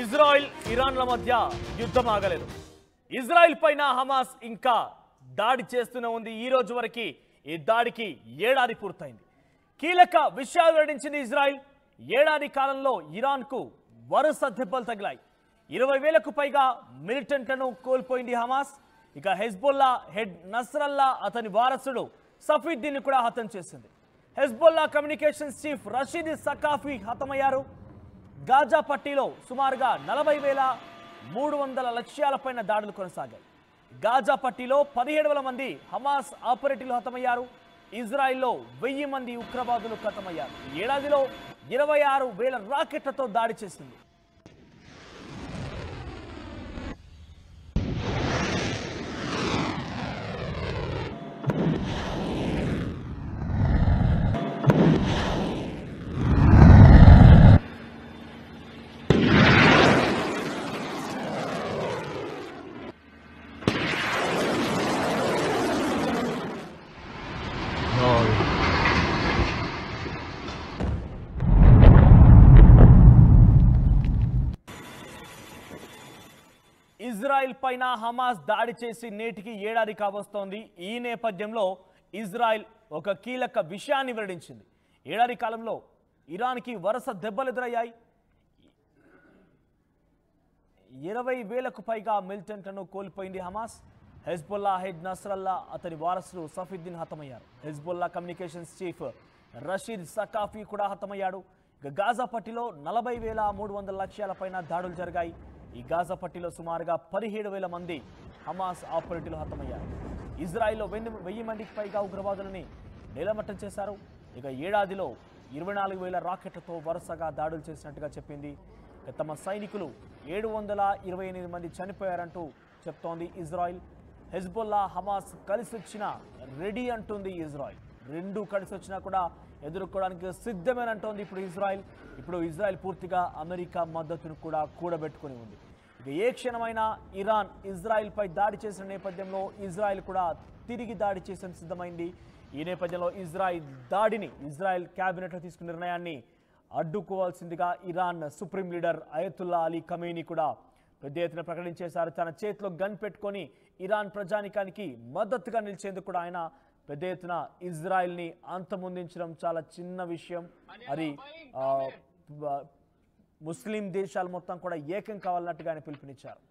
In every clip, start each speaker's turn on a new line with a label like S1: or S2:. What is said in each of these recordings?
S1: Israel ఇరాన్ల మధ్య యుద్ధం ఆగలేదు. ఇజ్రాయెల్ పైన హమాస్ ఇంకా దాడి చేస్తూనే ఉంది. ఈ రోజు వరకు ఈ దాడికి ఏడాది పూర్తయింది. కీలక విషయాలు వెల్లడించింది ఇజ్రాయెల్. ఏడాది కాలంలో ఇరాన్కు వరుస దెబ్బలు తగిలాయి. 20,000కు పైగా మిలిటెంట్లను కోల్పోయింది హమాస్. ఇక హెజ్బుల్లా హెడ్ నస్రల్లా అతని వారసుడు సఫీద్దీన్ కూడా హతం చేసింది. Hezbollah communications chief Rashid Sakafi హతమయ్యారు. గాజా పట్టీలో సుమారుగా 40,300 లక్ష్యాలపైన దాడులు కొనసాగాయి. గాజా పట్టీలో 17,000 మంది హమాస్ ఆపరేటివ్లు హతమయ్యారు. ఇజ్రాయిల్లో 1000 మంది ఉగ్రవాదులు హతమయ్యారు. ఏడాదిలో 26,000 రాకెట్లతో దాడి చేసింది. ఇజ్రాయెల్ పైన హమాస్ దాడి చేసి నేటికి ఏడాది కావస్తోంది. ఈ నేపథ్యంలో ఇజ్రాయెల్ ఒక కీలక విషయాన్ని వెల్లడించింది. ఏడాది కాలంలో ఇరాన్కి వరుస దెబ్బలు ఎదురయ్యాయి. 20,000కు పైగా మిలిటెంట్లను కోల్పోయింది హమాస్. హెజ్బుల్లా హెడ్ నస్రల్లా అతని వారసుడు సఫీద్దీన్ హతమయ్యారు. Hezbollah communications chief Rashid Sakafi కూడా హతమయ్యాడు. ఇక గాజా పట్టీలో 40,300 లక్ష్యాలపైన దాడులు జరిగాయి. ఈ గాజా పట్టీలో సుమారుగా 17,000 మంది హమాస్ ఆపరేటివ్లు హతమయ్యారు. ఇజ్రాయిల్లో 1000 మందికి పైగా ఉగ్రవాదులని నేలమట్టం చేశారు. ఇక ఏడాదిలో 24,000 రాకెట్లతో వరుసగా దాడులు చేసినట్టుగా చెప్పింది. తమ సైనికులు 728 మంది చనిపోయారంటూ చెప్తోంది ఇజ్రాయిల్. హెజ్బుల్లా హమాస్ కలిసి వచ్చినా రెడీ అంటుంది ఇజ్రాయిల్. రెండు కలిసి వచ్చినా కూడా ఎదుర్కోవడానికి సిద్ధమేనంటోంది ఇప్పుడు ఇజ్రాయెల్ పూర్తిగా అమెరికా మద్దతును కూడా కూడబెట్టుకుని ఉంది. ఇక ఏ క్షణమైనా ఇరాన్ ఇజ్రాయెల్పై దాడి చేసిన నేపథ్యంలో ఇజ్రాయెల్ కూడా తిరిగి దాడి చేసేందుకు సిద్ధమైంది. ఈ నేపథ్యంలో ఇజ్రాయెల్ క్యాబినెట్లో తీసుకున్న నిర్ణయాన్ని అడ్డుకోవాల్సిందిగా Iran supreme leader Ayatollah Ali Khamenei కూడా పెద్ద ఎత్తున ప్రకటించేశారు. తన చేతిలో గన్ పెట్టుకొని ఇరాన్ ప్రజానికానికి మద్దతుగా నిలిచేందుకు కూడా ఆయన పెద్ద ఎత్తున ఇజ్రాయెల్ని అంతమొందించడం చాలా చిన్న విషయం. అది ముస్లిం దేశాలు మొత్తం కూడా ఏకం కావాలన్నట్టుగా ఆయన పిలుపునిచ్చారు.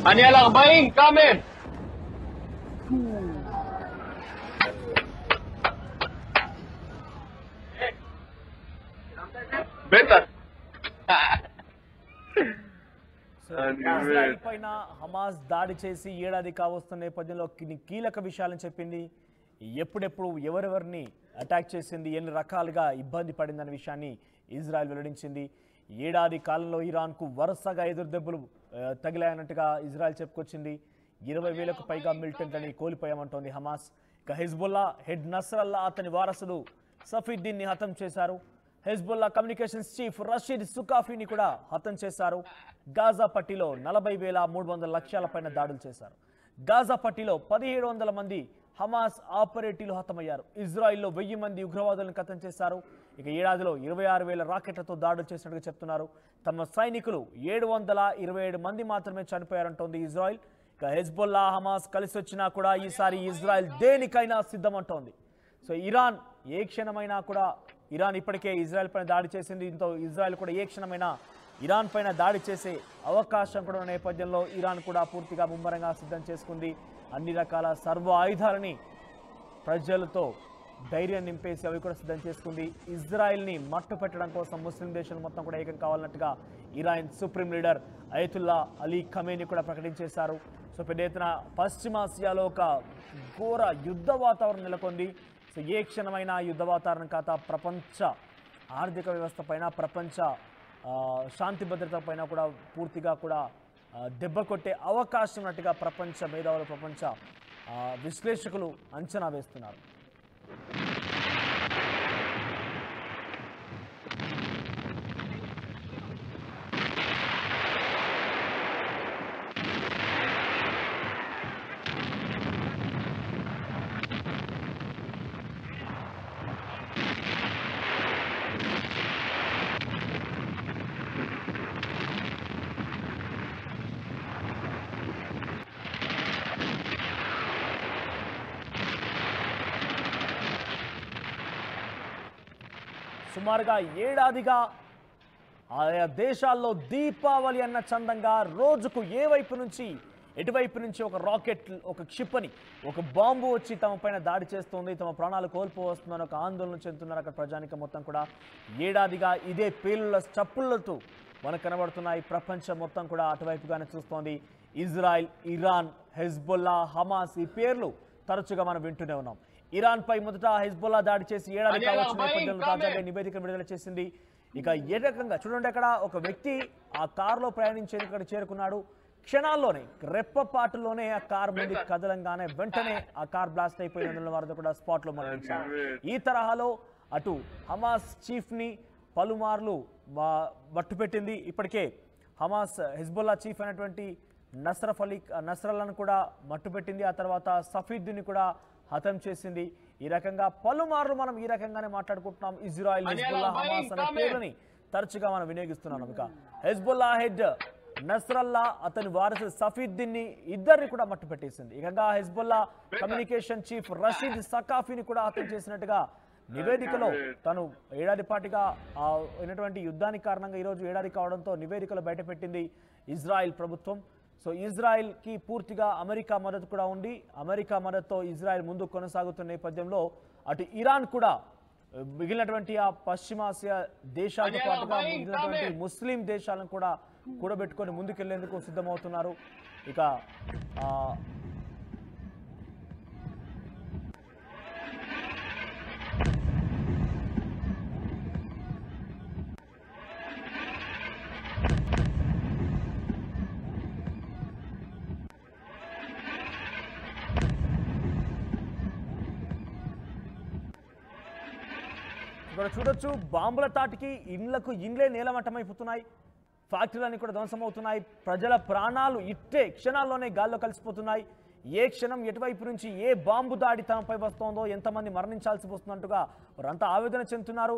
S2: Aniel Arbain, come in. Better.
S1: Israel పైన హమాస్ దాడి చేసి ఏడాది కావస్తున్న నేపథ్యంలో కీలక విషయాలను చెప్పింది. ఎప్పుడెప్పుడు ఎవరెవరిని అటాక్ చేసింది, ఎన్ని రకాలుగా ఇబ్బంది పడిందనే విషయాన్ని ఇజ్రాయెల్ వెల్లడించింది. ఏడాది కాలంలో ఇరాన్కు వరుసగా ఎదురు దెబ్బలు తగిలాయన్నట్టుగా ఇజ్రాయెల్ చెప్పుకొచ్చింది. 20,000కు పైగా మిలిటెంట్లని కోల్పోయామంటోంది హమాస్. ఇక హెజ్బుల్లా హెడ్ నస్రల్లా అతని వారసుడు సఫీద్దీన్ని హతం చేశారు. హెజ్బుల్లా కమ్యూనికేషన్స్ చీఫ్ రషీద్ సుకాఫీని కూడా హతం చేశారు. గాజా పట్టీలో 40,300 లక్ష్యాలపైన దాడులు చేశారు. గాజా పట్టీలో 1,700 మంది హమాస్ ఆపరేటివ్లు హతమయ్యారు. ఇజ్రాయిల్లో 1000 మంది ఉగ్రవాదులను హతం చేశారు. ఇక ఏడాదిలో 26,000 రాకెట్లతో దాడులు చేసినట్టుగా చెప్తున్నారు. తమ సైనికులు 727 మంది మాత్రమే చనిపోయారంటోంది ఇజ్రాయిల్. ఇక హెజ్బుల్లా హమాస్ కలిసి వచ్చినా కూడా ఈసారి ఇజ్రాయిల్ దేనికైనా సిద్ధమంటోంది. సో ఇరాన్ ఏ క్షణమైనా కూడా ఇరాన్ ఇప్పటికే ఇజ్రాయెల్ పైన దాడి చేసింది. దీంతో ఇజ్రాయెల్ కూడా ఏ క్షణమైనా ఇరాన్ పైన దాడి చేసే అవకాశం కూడా ఉన్న నేపథ్యంలో ఇరాన్ కూడా పూర్తిగా ముమ్మరంగా సిద్ధం చేసుకుంది. అన్ని రకాల సర్వ ఆయుధాలని ప్రజలతో ధైర్యం నింపేసి అవి కూడా సిద్ధం చేసుకుంది. ఇజ్రాయెల్ని మట్టు పెట్టడం కోసం ముస్లిం దేశాలు మొత్తం కూడా ఏకం కావాలన్నట్టుగా Iran supreme leader Ayatollah Ali Khamenei కూడా ప్రకటించేశారు. సో పెద్ద ఎత్తున పశ్చిమాసియాలో ఒక ఘోర యుద్ధ వాతావరణం నెలకొంది. సో ఏ క్షణమైనా యుద్ధ వాతావరణం కాత ప్రపంచ ఆర్థిక వ్యవస్థ పైన, ప్రపంచ శాంతి భద్రత పైన కూడా పూర్తిగా కూడా దెబ్బ కొట్టే అవకాశం ఉన్నట్టుగా ప్రపంచ మేధావులు, ప్రపంచ విశ్లేషకులు అంచనా వేస్తున్నారు. సుమారుగా ఏడాదిగా ఆయా దేశాల్లో దీపావళి అన్న చందంగా రోజుకు ఏ వైపు నుంచి ఎటువైపు నుంచి ఒక రాకెట్, ఒక క్షిపణి, ఒక బాంబు వచ్చి తమ పైన దాడి చేస్తుంది, తమ ప్రాణాలు కోల్పోవస్తుందని ఒక ఆందోళన చెందుతున్నారు అక్కడ ప్రజానికం మొత్తం కూడా. ఏడాదిగా ఇదే పేలుళ్ల చప్పుళ్లతో మనకు కనబడుతున్నాయి. ప్రపంచం మొత్తం కూడా అటువైపుగానే చూస్తోంది. ఇజ్రాయెల్, ఇరాన్, హెజ్బొల్లా, హమాస్ ఈ పేర్లు తరచుగా మనం వింటూనే ఉన్నాం. ఇరాన్ పై మొదట హెజ్బొల్లా దాడి చేసి ఏడాది కావచ్చు నేపథ్యంలో తాజాగా నివేదిక విడుదల చేసింది. ఇక ఏ రకంగా చూడండి, అక్కడ ఒక వ్యక్తి ఆ కారులో ప్రయాణించేందుకు అక్కడ చేరుకున్నాడు. క్షణాల్లోనే, రెప్పపాటులోనే ఆ కార్ ముందు కదలంగానే వెంటనే ఆ కార్ బ్లాస్ట్ అయిపోయినందున వారితో కూడా స్పాట్లో మరణించారు. ఈ తరహాలో అటు హమాస్ చీఫ్ ని పలుమార్లు మట్టుపెట్టింది. ఇప్పటికే హమాస్ హెజ్బొల్లా చీఫ్ అయినటువంటి నస్రల్లాను కూడా మట్టుపెట్టింది. ఆ తర్వాత సఫీద్దీన్ని కూడా హతం చేసింది. ఈ రకంగా పలుమార్లు మనం ఈ రకంగానే మాట్లాడుకుంటున్నాం. ఇజ్రాయెల్, హెజ్బొల్లా, హమాస్ అనే పేరుని తరచుగా మనం వినియోగిస్తున్నాం. ఇక హెజ్బొల్లా హెడ్ నస్రల్లా, అతని వారసు సఫీద్దీన్ని ఇద్దరిని కూడా మట్టుపెట్టేసింది. ఇక హెజ్బొల్లా కమ్యూనికేషన్ చీఫ్ రషీద్ సకాఫీని కూడా హతం చేసినట్టుగా నివేదికలో తను ఏడాది పాటుగా అయినటువంటి యుద్ధానికి కారణంగా ఈరోజు ఏడాది కావడంతో నివేదికలో బయటపెట్టింది ఇజ్రాయెల్ ప్రభుత్వం. సో ఇజ్రాయెల్కి పూర్తిగా అమెరికా మద్దతు కూడా ఉంది. అమెరికా మద్దతుతో ఇజ్రాయెల్ ముందు కొనసాగుతున్న నేపథ్యంలో అటు ఇరాన్ కూడా మిగిలినటువంటి ఆ పశ్చిమాసియా దేశాలతో పాటుగా మిగిలినటువంటి ముస్లిం దేశాలను కూడా కూడబెట్టుకొని ముందుకెళ్లేందుకు సిద్ధమవుతున్నారు. ఇక ఇక్కడ చూడొచ్చు, బాంబుల తాటికి ఇండ్లే నేలమట్టమైపోతున్నాయి. ఫ్యాక్టరీలన్నీ కూడా ధ్వంసమవుతున్నాయి. ప్రజల ప్రాణాలు ఇట్టే క్షణాల్లోనే గాల్లో కలిసిపోతున్నాయి. ఏ క్షణం ఎటువైపు నుంచి ఏ బాంబు దాడి తమపై వస్తోందో, ఎంతమంది మరణించాల్సి వస్తున్నట్టుగా వారంతా ఆవేదన చెందుతున్నారు.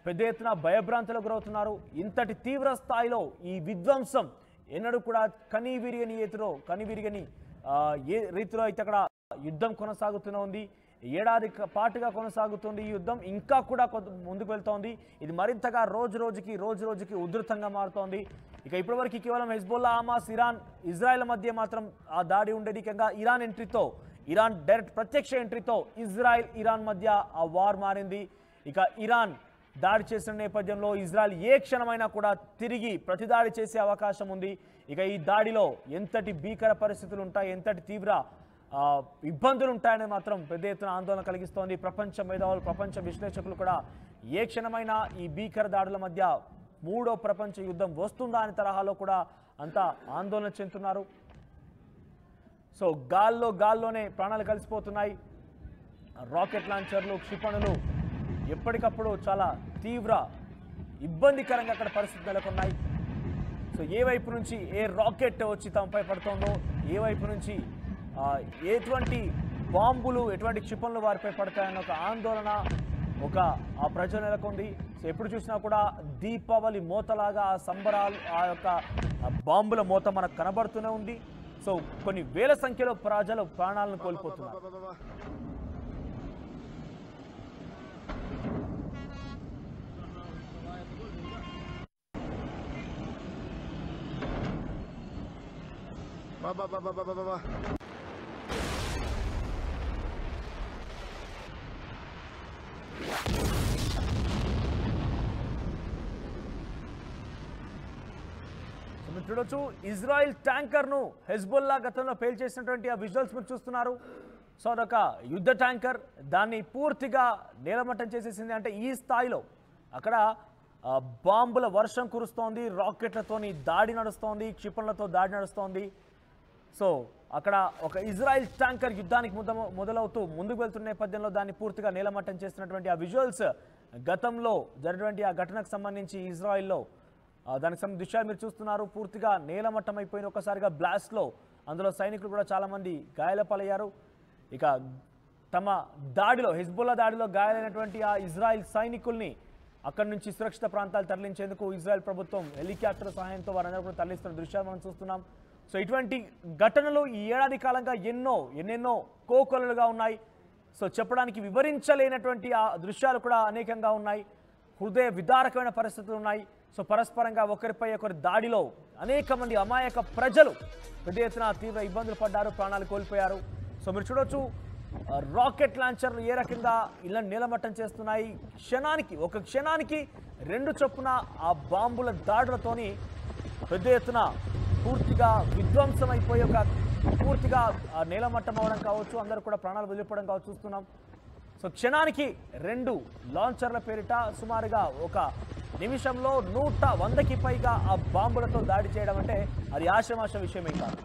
S1: పెద్ద ఎత్తున భయభ్రాంతులకు గురవుతున్నారు. ఇంతటి తీవ్ర స్థాయిలో ఈ విధ్వంసం ఎన్నడూ కూడా కనివిరిగని ఏ రీతిలో అయితే అక్కడ యుద్ధం కొనసాగుతూనే ఉంది. ఏడాది పాటుగా కొనసాగుతుంది ఈ యుద్ధం. ఇంకా కూడా ముందుకు వెళ్తోంది. ఇది మరింతగా రోజు రోజుకి ఉధృతంగా మారుతోంది. ఇక ఇప్పటివరకు కేవలం హెజ్బొల్లా, హమాస్, ఇజ్రాయెల్ మధ్య మాత్రం ఆ దాడి ఉండేది. ఇక ఇరాన్ డైరెక్ట్ ప్రత్యక్ష ఎంట్రీతో ఇజ్రాయెల్, ఇరాన్ మధ్య ఆ వార్ మారింది. ఇక ఇరాన్ దాడి చేసిన నేపథ్యంలో ఇజ్రాయెల్ ఏ క్షణమైనా కూడా తిరిగి ప్రతిదాడి చేసే అవకాశం ఉంది. ఇక ఈ దాడిలో ఎంతటి భీకర పరిస్థితులు ఉంటాయి, ఎంతటి తీవ్ర ఇబ్బందులు ఉంటాయని మాత్రం పెద్ద ఎత్తున ఆందోళన కలిగిస్తోంది. ప్రపంచ మేధావులు, ప్రపంచ విశ్లేషకులు కూడా ఏ క్షణమైనా ఈ భీకర దాడుల మధ్య మూడో ప్రపంచ యుద్ధం వస్తుందా అనే తరహాలో కూడా అంతా ఆందోళన చెందుతున్నారు. సో గాల్లోనే ప్రాణాలు కలిసిపోతున్నాయి. రాకెట్ లాంచర్లు, క్షిపణులు ఎప్పటికప్పుడు చాలా తీవ్ర ఇబ్బందికరంగా అక్కడ పరిస్థితులు నెలకొన్నాయి. సో ఏ వైపు నుంచి ఏ రాకెట్ వచ్చి తమపై పడుతోందో, ఏ వైపు నుంచి ఎటువంటి బాంబులు, ఎటువంటి క్షిపణులు వారిపై పడతాయన్న ఒక ఆందోళన ఆ ప్రజలు నెలకొంది. సో ఎప్పుడు చూసినా కూడా దీపావళి మోతలాగా ఆ సంబరాలు, ఆ యొక్క బాంబుల మోత మనకు కనబడుతూనే ఉంది. సో కొన్ని వేల సంఖ్యలో ప్రజలు ప్రాణాలను కోల్పోతున్నారు. చూడొచ్చు, ఇజ్రాయెల్ ట్యాంకర్ను హెజ్బొల్లా గతంలో పేల్చేసినటువంటి ఆ విజువల్స్ మీరు చూస్తున్నారు. సో అదొక యుద్ధ ట్యాంకర్, దాన్ని పూర్తిగా నేలమట్టం చేసేసింది. అంటే ఈ స్థాయిలో అక్కడ బాంబుల వర్షం కురుస్తోంది, రాకెట్లతోని దాడి నడుస్తోంది, క్షిపణులతో దాడి నడుస్తోంది. సో అక్కడ ఒక ఇజ్రాయెల్ ట్యాంకర్ యుద్ధానికి మొదలవుతూ ముందుకు వెళ్తున్న నేపథ్యంలో దాన్ని పూర్తిగా నేలమట్టం చేస్తున్నటువంటి ఆ విజువల్స్ గతంలో జరిగినటువంటి ఆ ఘటనకు సంబంధించి ఇజ్రాయెల్లో దానికి సంబంధించిన దృశ్యాలు మీరు చూస్తున్నారు. పూర్తిగా నేలమట్టం అయిపోయిన ఒక్కసారిగా బ్లాస్ట్లో అందులో సైనికులు కూడా చాలామంది గాయాలపాలయ్యారు. ఇక తమ దాడిలో హిజ్బుల్లా దాడిలో గాయాలైనటువంటి ఆ ఇజ్రాయెల్ సైనికుల్ని అక్కడి నుంచి సురక్షిత ప్రాంతాలు తరలించేందుకు ఇజ్రాయెల్ ప్రభుత్వం హెలికాప్టర్ సహాయంతో వారందరూ కూడా తరలిస్తున్న దృశ్యాలు మనం చూస్తున్నాం. సో ఇటువంటి ఘటనలు ఈ ఏడాది కాలంగా ఎన్నెన్నో కోకొల్లలుగా ఉన్నాయి. సో చెప్పడానికి వివరించలేనటువంటి ఆ దృశ్యాలు కూడా అనేకంగా ఉన్నాయి. హృదయ విదారకమైన పరిస్థితులు ఉన్నాయి. సో పరస్పరంగా ఒకరిపై ఒకరి దాడిలో అనేక మంది అమాయక ప్రజలు పెద్ద ఎత్తున తీవ్ర ఇబ్బందులు పడ్డారు, ప్రాణాలు కోల్పోయారు. సో మీరు చూడొచ్చు రాకెట్ లాంచర్లు ఏ రకంగా ఇలా నీలమట్టం చేస్తున్నాయి. ఒక క్షణానికి 2 చొప్పున ఆ బాంబుల దాడులతోని పెద్ద ఎత్తున పూర్తిగా విధ్వంసం అయిపోయి పూర్తిగా నేలమట్టం అవడం కావచ్చు, అందరూ కూడా ప్రాణాలు వదిలిపోవడం కావచ్చు చూస్తున్నాం. సో క్షణానికి 2 లాంచర్ల పేరిట సుమారుగా ఒక నిమిషంలో 100కి పైగా ఆ బాంబులతో దాడి చేయడం అంటే అది ఆషమాష విషయమే కాదు.